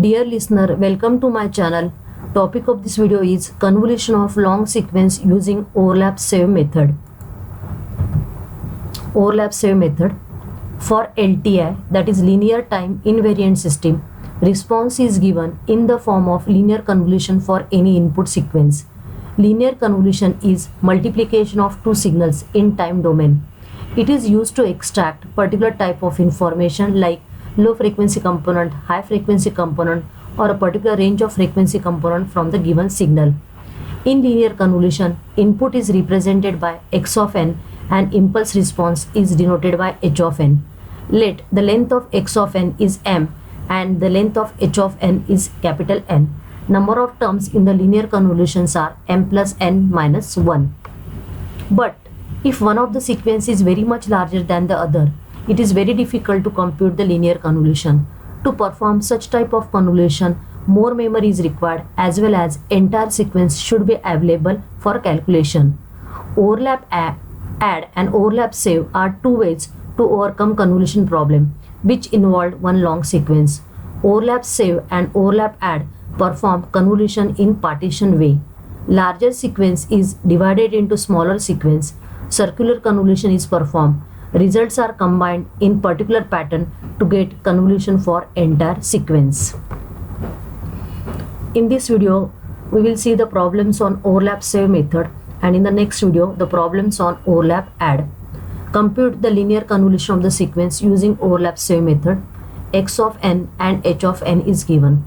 Dear listener, welcome to my channel. Topic of this video is convolution of long sequence using overlap save method. Overlap save method. For LTI, that is linear time invariant system, response is given in the form of linear convolution for any input sequence. Linear convolution is multiplication of two signals in time domain. It is used to extract particular type of information like low frequency component, high frequency component, or a particular range of frequency component from the given signal. In linear convolution, input is represented by x of n and impulse response is denoted by h of n. Let the length of x of n is m and the length of h of n is capital N. Number of terms in the linear convolutions are m plus n minus 1. But if one of the sequence is very much larger than the other, it is very difficult to compute the linear convolution. To perform such type of convolution, more memory is required as well as entire sequence should be available for calculation. Overlap add and overlap save are two ways to overcome convolution problem which involved one long sequence. Overlap save and overlap add perform convolution in partition way. Larger sequence is divided into smaller sequence. Circular convolution is performed. Results are combined in particular pattern to get convolution for entire sequence. In this video, we will see the problems on overlap save method, and in the next video, the problems on overlap add. Compute the linear convolution of the sequence using overlap save method. X of n and h of n is given.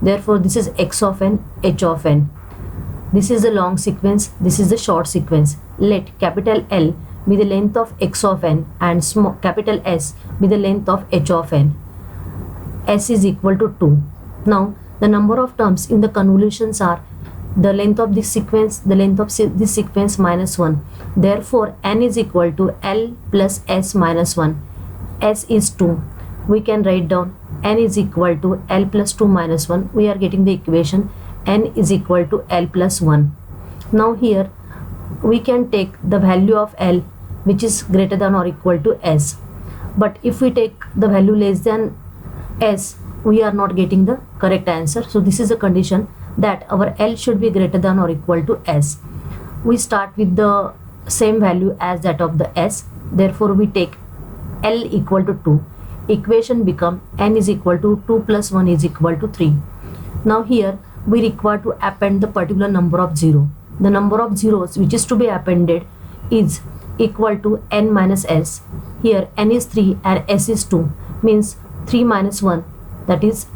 Therefore, this is x of n, h of n. This is the long sequence, this is the short sequence. Let capital L be the length of x of n and small capital S be the length of h of n. S is equal to 2. Now, the number of terms in the convolutions are the length of this sequence, the length of this sequence minus 1. Therefore, n is equal to L plus S minus 1. S is 2. We can write down n is equal to L plus 2 minus 1. We are getting the equation n is equal to L plus 1. Now here we can take the value of L which is greater than or equal to S. But if we take the value less than S, we are not getting the correct answer. So this is a condition that our L should be greater than or equal to S. We start with the same value as that of the S. Therefore, we take L equal to 2. Equation become n is equal to 2 plus 1 is equal to 3. Now here we require to append the particular number of 0. The number of zeros which is to be appended is equal to n minus s. Here n is 3 and s is 2, means 3 minus 1, that is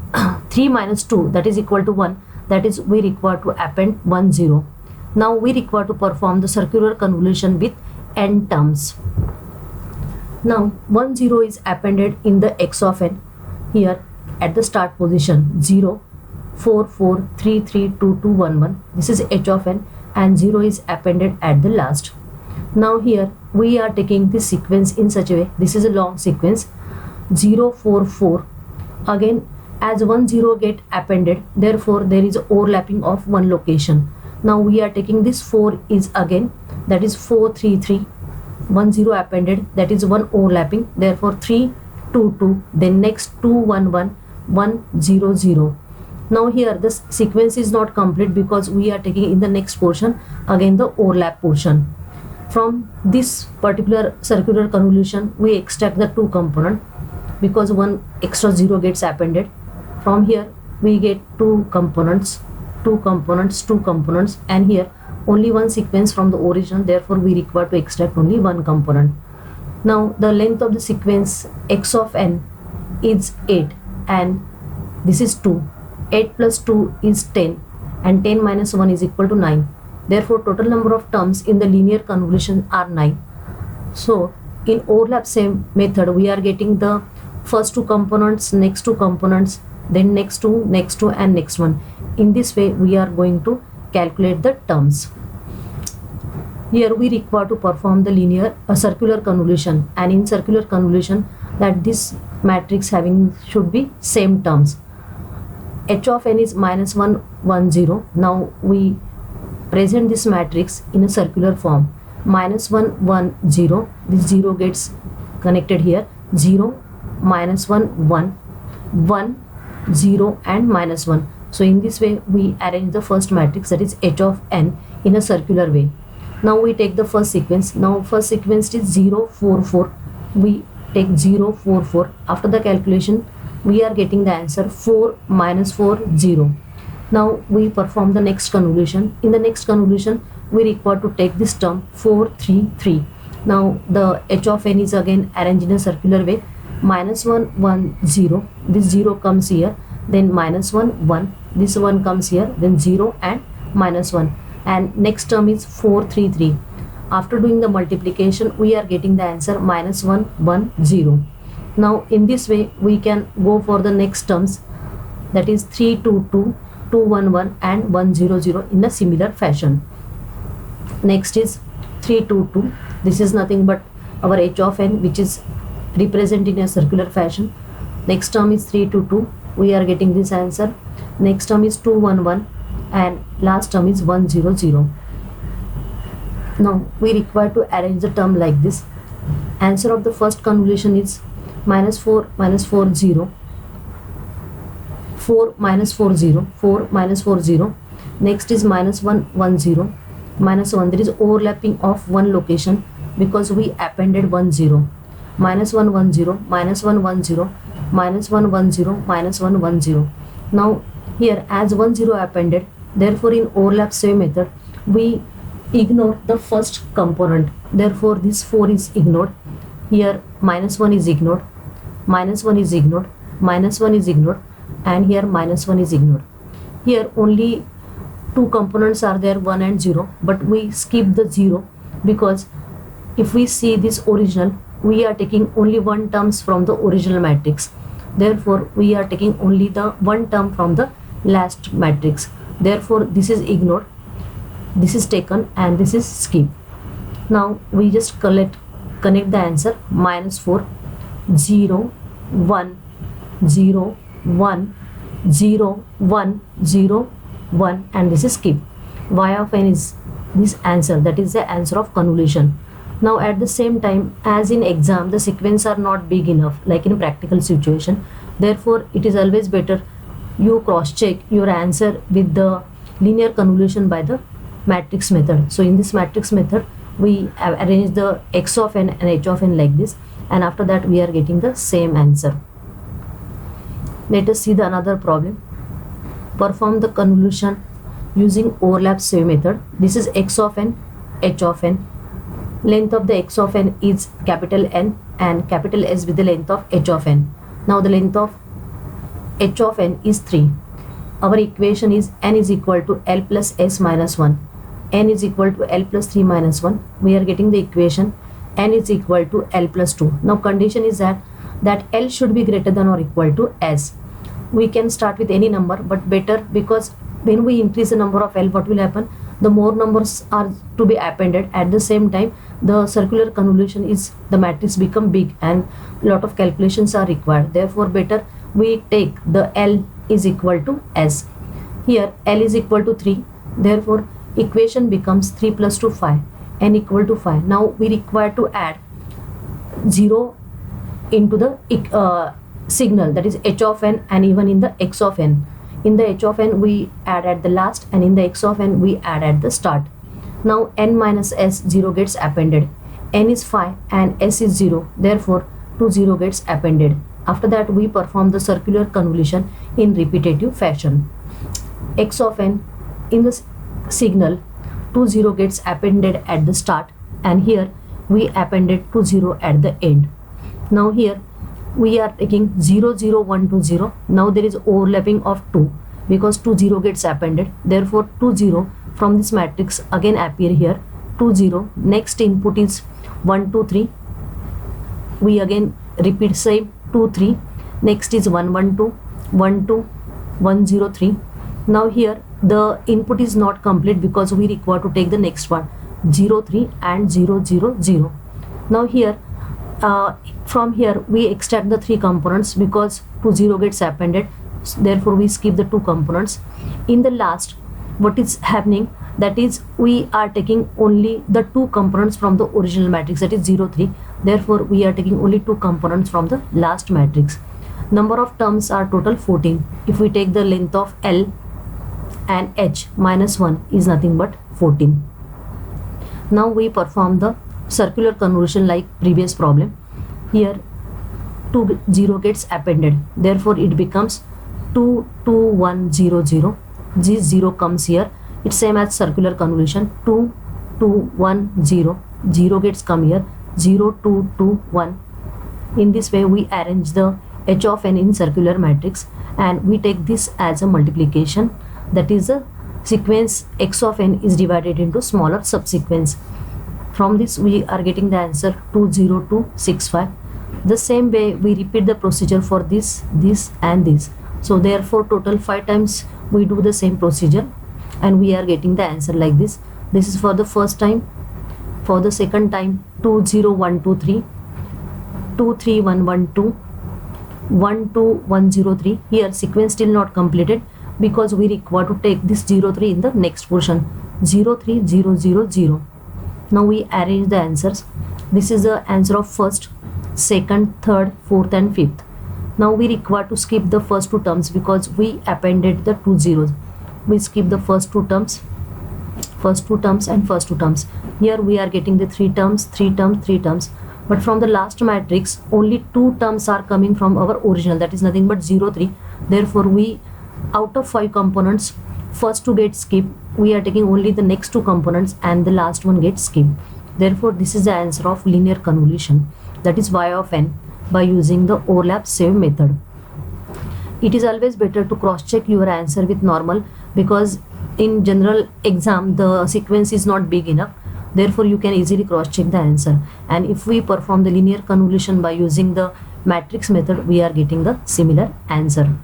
3 minus 2, that is equal to 1. That is, we require to append 1 0. Now we require to perform the circular convolution with n terms. Now 1 0 is appended in the x of n. Here at the start position 0 4 4 3 3 2 2 1 1. This is h of n and 0 is appended at the last. Now here we are taking this sequence in such a way. This is a long sequence 0 4 4. Again, as 1 0 get appended, therefore there is overlapping of one location. Now we are taking this 4 is again, that is 4 3 3. 1 0 appended, that is 1 overlapping, therefore 3 2 2. Then next 2 1 1 1 0 0. Now here this sequence is not complete because we are taking in the next portion again the overlap portion. From this particular circular convolution, we extract the two component because one extra 0 gets appended. From here we get two components, and here only one sequence from the origin, therefore we require to extract only one component. Now the length of the sequence x of n is 8 and this is 2. 8 plus 2 is 10 and 10 minus 1 is equal to 9. Therefore, total number of terms in the linear convolution are 9. So, in overlap save method, we are getting the first two components, next two components, then next two, and next one. In this way, we are going to calculate the terms. Here, we require to perform the circular convolution, and in circular convolution, that this matrix having should be same terms. H of n is minus 1 1 0. Now we present this matrix in a circular form. Minus 1 1 0. This 0 gets connected here. 0 minus 1 1 1 0 and minus 1. So in this way we arrange the first matrix, that is H of n, in a circular way. Now we take the first sequence. Now first sequence is 0 4 4. We take 0 4 4. After the calculation we are getting the answer 4 minus 4 0. Now we perform the next convolution. In the next convolution we require to take this term 4 3 3. Now the H of n is again arranged in a circular way. Minus 1 1 0. This 0 comes here. Then minus 1 1. This 1 comes here. Then 0 and minus 1. And next term is 4 3 3. After doing the multiplication we are getting the answer minus 1 1 0. Now in this way we can go for the next terms, that is 3 2 2, 2 1 1 and 1 0 0 in a similar fashion. Next is 3 2 2. This is nothing but our H of n, which is represented in a circular fashion. Next term is 3 2 2. We are getting this answer. Next term is 2 1 1 and last term is 1 0 0. Now we require to arrange the term like this. Answer of the first convolution is minus 4 0, 4 minus 4 0, 4 minus 4 0. Next is minus 1 1 0, minus 1. There is overlapping of one location because we appended 1 0. Minus 1 1 0, minus 1 1 0, minus 1 1 0, minus 1 1 0. Now here as 1 0 appended, therefore in overlap save method we ignore the first component. Therefore this 4 is ignored. Here minus 1 is ignored, minus 1 is ignored, minus 1 is ignored, and here minus 1 is ignored. Here only two components are there, 1 and 0, but we skip the 0 because if we see this original, we are taking only one terms from the original matrix. Therefore we are taking only the one term from the last matrix. Therefore this is ignored, this is taken, and this is skipped. Now we just connect the answer minus 4 0 1 0 1 0 1 0 1, and this is skipped. Y of n is this answer, that is the answer of convolution. Now at the same time, as in exam the sequence are not big enough like in a practical situation, therefore it is always better you cross check your answer with the linear convolution by the matrix method. So in this matrix method we have arranged the X of n and H of n like this, and after that we are getting the same answer. Let us see the another problem. Perform the convolution using overlap save method. This is X of n, H of n. Length of the X of n is capital N and capital S with the length of H of n. Now the length of H of n is 3. Our equation is n is equal to L plus S minus 1. N is equal to L plus 3 minus 1. We are getting the equation n is equal to L plus 2. Now condition is that L should be greater than or equal to S. We can start with any number, but better, because when we increase the number of L, what will happen? The more numbers are to be appended. At the same time, the circular convolution is, the matrix become big and lot of calculations are required. Therefore better we take the L is equal to S. Here L is equal to 3. Therefore equation becomes 3 plus 2 5, n equal to 5. Now we require to add 0 into the signal, that is H of n, and even in the X of n. In the H of n we add at the last, and in the X of n we add at the start. Now n minus S 0 gets appended. N is 5 and S is 0. Therefore 2 0 gets appended. After that we perform the circular convolution in repetitive fashion. X of n in the signal 2 0 gets appended at the start, and here we appended 2 0 at the end. Now here we are taking 0 0 1 2 0. Now there is overlapping of 2 because 2 0 gets appended. Therefore 2 0 from this matrix again appear here, 2 0. Next input is 1 2 3. We again repeat same 2 3. Next is 1 1 2 1 2 1 0 3. Now here the input is not complete because we require to take the next one, 0 3 and 0 0 0. Now here from here we extract the 3 components because 2 0 gets appended. Therefore we skip the 2 components. In the last, what is happening, that is we are taking only the 2 components from the original matrix, that is 0 3. Therefore we are taking only 2 components from the last matrix. Number of terms are total 14. If we take the length of L and H, minus 1 is nothing but 14. Now we perform the circular convolution like previous problem. Here 0 gets appended, therefore it becomes 2 2 1 0 0. This 0 comes here. It's same as circular convolution. 2 2 1 0, 0 gets come here. 0 2 2 1. In this way we arrange the H of n in circular matrix, and we take this as a multiplication. That is, the sequence X of n is divided into smaller subsequence. From this we are getting the answer 20265. The same way we repeat the procedure for this, this and this. So therefore total 5 times we do the same procedure, and we are getting the answer like this. This is for the first time. For the second time, 20123, 23112, 12103. Here sequence still not completed because we require to take this 03 in the next portion. 03000. Now we arrange the answers. This is the answer of first, second, third, fourth and fifth. Now we require to skip the first two terms because we appended the 2 zeros. We skip the first two terms and first two terms. Here we are getting the 3 terms, 3 terms, 3 terms. But from the last matrix, only 2 terms are coming from our original, that is nothing but 0 3. Therefore we, out of 5 components, first 2 get skipped. We are taking only the next 2 components and the last one gets skipped. Therefore this is the answer of linear convolution, that is y of n, by using the overlap save method. It is always better to cross check your answer with normal, because in general exam the sequence is not big enough. Therefore you can easily cross check the answer, and if we perform the linear convolution by using the matrix method, we are getting the similar answer.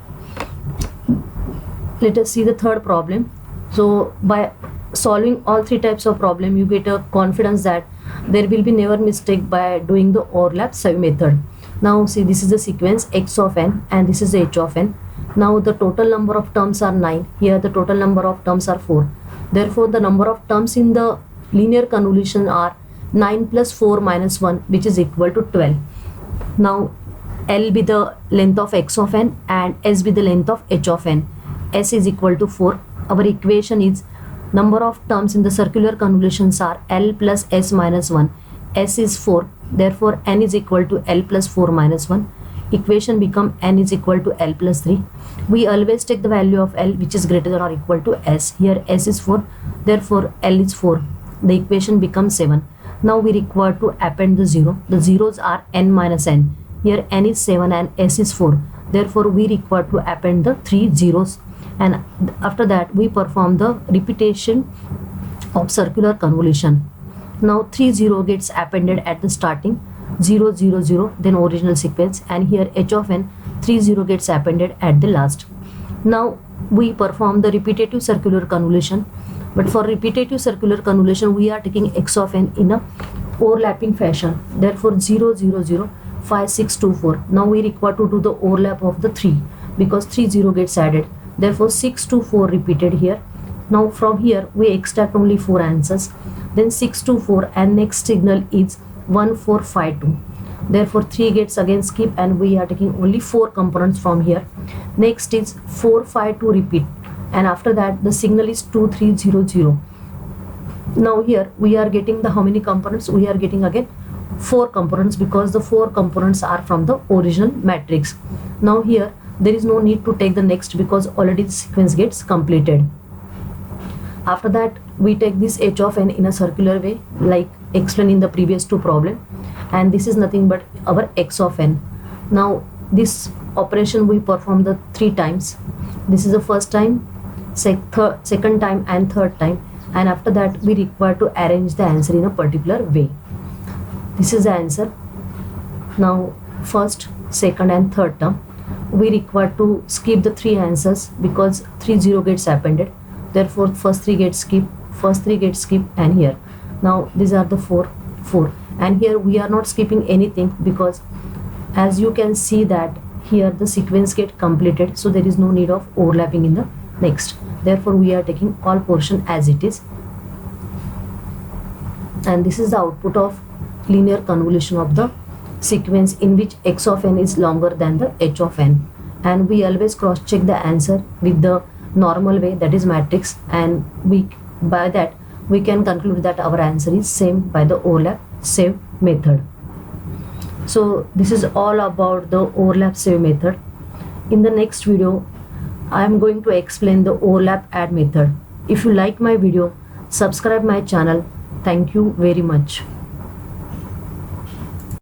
Let us see the third problem. So by solving all 3 types of problem, you get a confidence that there will be never mistake by doing the overlap save method. Now see, this is the sequence X of n and this is H of n. Now the total number of terms are 9. Here the total number of terms are 4. Therefore the number of terms in the linear convolution are 9 plus 4 minus 1, which is equal to 12. Now L be the length of X of n and S be the length of H of n. S is equal to 4. Our equation is number of terms in the circular convolutions are L plus S minus 1. S is 4. Therefore n is equal to L plus 4 minus 1. Equation become n is equal to L plus 3. We always take the value of L which is greater than or equal to S. Here S is 4. Therefore L is 4. The equation becomes 7. Now we require to append the 0. The zeros are n minus n. Here n is 7 and S is 4. Therefore we require to append the 3 zeros, and after that we perform the repetition of circular convolution. Now 3 0 gets appended at the starting, 0 0 0, then original sequence, and here H of n 3 0 gets appended at the last. Now we perform the repetitive circular convolution, but for repetitive circular convolution we are taking X of n in a overlapping fashion. Therefore 0 0 0 5 6 2 4. Now we require to do the overlap of the 3 because 3 0 gets added. Therefore 6 2 4 repeated here. Now from here we extract only 4 answers. Then 6 2 4 and next signal is 1 4 5 2. Therefore 3 gets again skip and we are taking only 4 components from here. Next is 4 5 2 repeat, and after that the signal is 2 3 0 0. Now here we are getting the how many components? We are getting again 4 components because the 4 components are from the original matrix. Now here there is no need to take the next because already the sequence gets completed. After that we take this H of n in a circular way like explained in the previous 2 problem, and this is nothing but our X of n. Now this operation we perform the 3 times. This is the first time, second time and third time, and after that we require to arrange the answer in a particular way. This is the answer. Now first, second and third term we require to skip the 3 answers because 3 0 gets appended. Therefore first 3 gets skipped, and here now these are the 4 and here we are not skipping anything because as you can see that here the sequence get completed, so there is no need of overlapping in the next. Therefore we are taking all portion as it is, and this is the output of linear convolution of the sequence in which x of n is longer than the h of n, and we always cross check the answer with the normal way, that is matrix, and we by that we can conclude that our answer is same by the overlap save method. So this is all about the overlap save method. In the next video I am going to explain the overlap add method. If you like my video, subscribe my channel. Thank you very much.